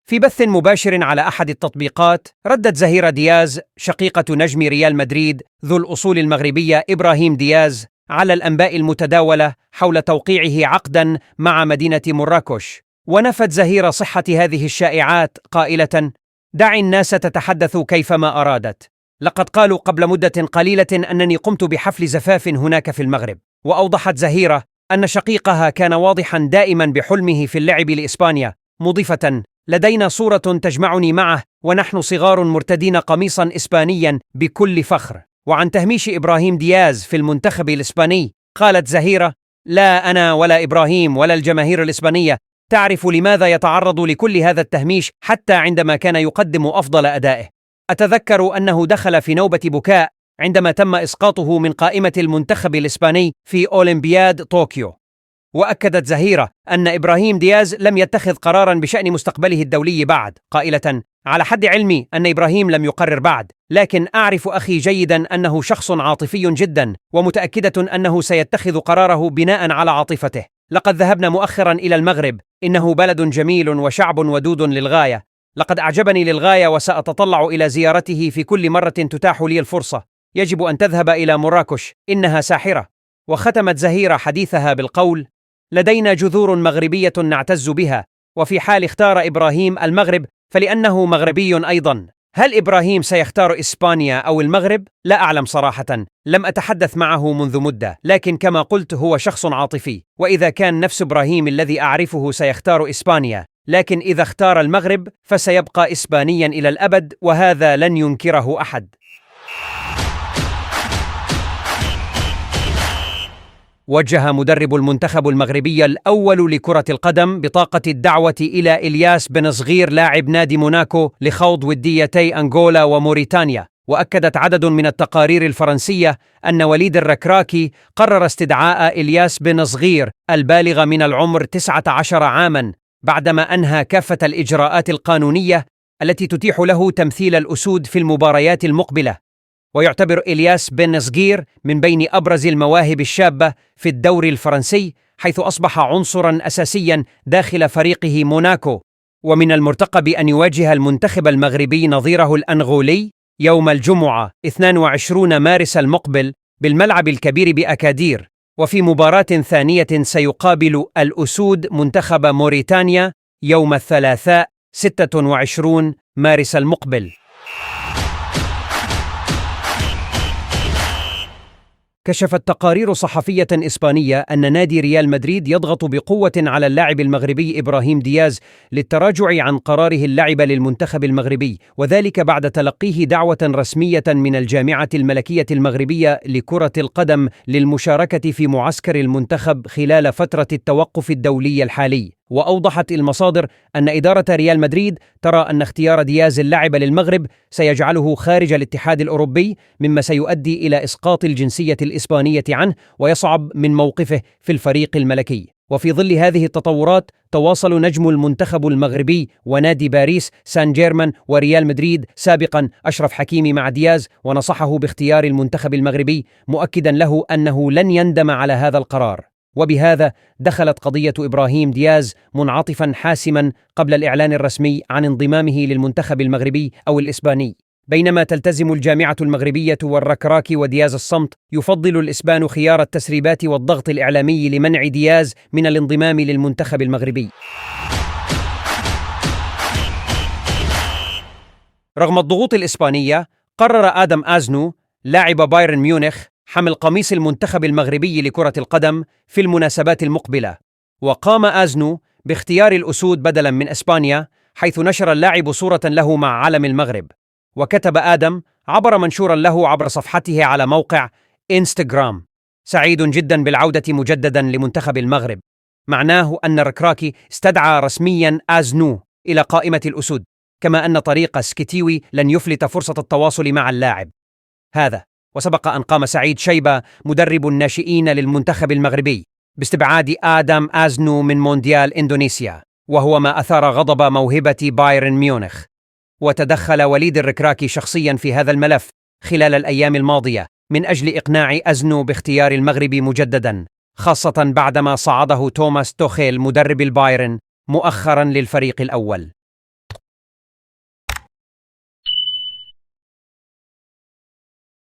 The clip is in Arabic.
في بث مباشر على أحد التطبيقات، ردت زهيرة دياز شقيقة نجم ريال مدريد ذو الأصول المغربية إبراهيم دياز على الأنباء المتداولة حول توقيعه عقداً مع مدينة مراكش. ونفت زهيرة صحة هذه الشائعات قائلة: دع الناس تتحدث كيفما أرادت. لقد قالوا قبل مدة قليلة أنني قمت بحفل زفاف هناك في المغرب. وأوضحت زهيرة أن شقيقها كان واضحاً دائماً بحلمه في اللعب لإسبانيا، مضيفة: لدينا صورة تجمعني معه ونحن صغار مرتدين قميصاً إسبانياً بكل فخر. وعن تهميش إبراهيم دياز في المنتخب الإسباني قالت زهيرة: لا أنا ولا إبراهيم ولا الجماهير الإسبانية تعرف لماذا يتعرض لكل هذا التهميش حتى عندما كان يقدم أفضل أدائه. أتذكر أنه دخل في نوبة بكاء عندما تم إسقاطه من قائمة المنتخب الإسباني في أولمبياد طوكيو. وأكدت زهيرة أن إبراهيم دياز لم يتخذ قراراً بشأن مستقبله الدولي بعد، قائلة: على حد علمي أن إبراهيم لم يقرر بعد، لكن أعرف أخي جيداً أنه شخص عاطفي جداً، ومتأكدة أنه سيتخذ قراره بناء على عاطفته. لقد ذهبنا مؤخراً إلى المغرب، إنه بلد جميل وشعب ودود للغاية. لقد أعجبني للغاية وسأتطلع إلى زيارته في كل مرة تتاح لي الفرصة. يجب أن تذهب إلى مراكش، إنها ساحرة. وختمت زهيرة حديثها بالقول: لدينا جذور مغربية نعتز بها، وفي حال اختار إبراهيم المغرب فلأنه مغربي أيضا. هل إبراهيم سيختار إسبانيا أو المغرب؟ لا أعلم صراحة، لم أتحدث معه منذ مدة، لكن كما قلت هو شخص عاطفي. وإذا كان نفس إبراهيم الذي أعرفه سيختار إسبانيا، لكن إذا اختار المغرب فسيبقى إسبانيا إلى الأبد، وهذا لن ينكره أحد. وجه مدرب المنتخب المغربي الأول لكرة القدم بطاقة الدعوة إلى إلياس بن صغير لاعب نادي موناكو لخوض وديتي أنغولا وموريتانيا. وأكدت عدد من التقارير الفرنسية أن وليد الركراكي قرر استدعاء إلياس بن صغير البالغ من العمر 19 عاماً بعدما أنهى كافة الإجراءات القانونية التي تتيح له تمثيل الأسود في المباريات المقبلة. ويعتبر إلياس بن صغير من بين أبرز المواهب الشابة في الدوري الفرنسي، حيث أصبح عنصراً أساسياً داخل فريقه موناكو. ومن المرتقب أن يواجه المنتخب المغربي نظيره الأنغولي يوم الجمعة 22 مارس المقبل بالملعب الكبير بأكادير. وفي مباراة ثانية سيقابل الأسود منتخب موريتانيا يوم الثلاثاء 26 مارس المقبل. كشفت تقارير صحفية إسبانية أن نادي ريال مدريد يضغط بقوة على اللاعب المغربي إبراهيم دياز للتراجع عن قراره اللعب للمنتخب المغربي، وذلك بعد تلقيه دعوة رسمية من الجامعة الملكية المغربية لكرة القدم للمشاركة في معسكر المنتخب خلال فترة التوقف الدولي الحالي. وأوضحت المصادر أن إدارة ريال مدريد ترى أن اختيار دياز اللعب للمغرب سيجعله خارج الاتحاد الأوروبي، مما سيؤدي إلى إسقاط الجنسية الإسبانية عنه ويصعب من موقفه في الفريق الملكي. وفي ظل هذه التطورات، تواصل نجم المنتخب المغربي ونادي باريس سان جيرمان وريال مدريد سابقا أشرف حكيمي مع دياز، ونصحه باختيار المنتخب المغربي، مؤكدا له أنه لن يندم على هذا القرار. وبهذا دخلت قضية إبراهيم دياز منعطفا حاسما قبل الإعلان الرسمي عن انضمامه للمنتخب المغربي أو الإسباني. بينما تلتزم الجامعة المغربية والركراكي ودياز الصمت، يفضل الإسبان خيار التسريبات والضغط الإعلامي لمنع دياز من الانضمام للمنتخب المغربي. رغم الضغوط الإسبانية، قرر آدم آزنو لاعب بايرن ميونخ حمل قميص المنتخب المغربي لكرة القدم في المناسبات المقبلة. وقام آزنو باختيار الأسود بدلاً من إسبانيا، حيث نشر اللاعب صورة له مع علم المغرب. وكتب آدم عبر منشورا له عبر صفحته على موقع إنستغرام: سعيد جدا بالعودة مجددا لمنتخب المغرب. معناه أن الركراكي استدعى رسميا آزنو إلى قائمة الأسود، كما أن طريق سكيتيوي لن يفلت فرصة التواصل مع اللاعب هذا. وسبق أن قام سعيد شيبة مدرب الناشئين للمنتخب المغربي باستبعاد آدم آزنو من مونديال إندونيسيا، وهو ما أثار غضب موهبة بايرن ميونخ. وتدخل وليد الركراكي شخصيا في هذا الملف خلال الأيام الماضية من أجل إقناع آزنو باختيار المغرب مجددا، خاصة بعدما صعده توماس توخيل مدرب البايرن مؤخرا للفريق الأول.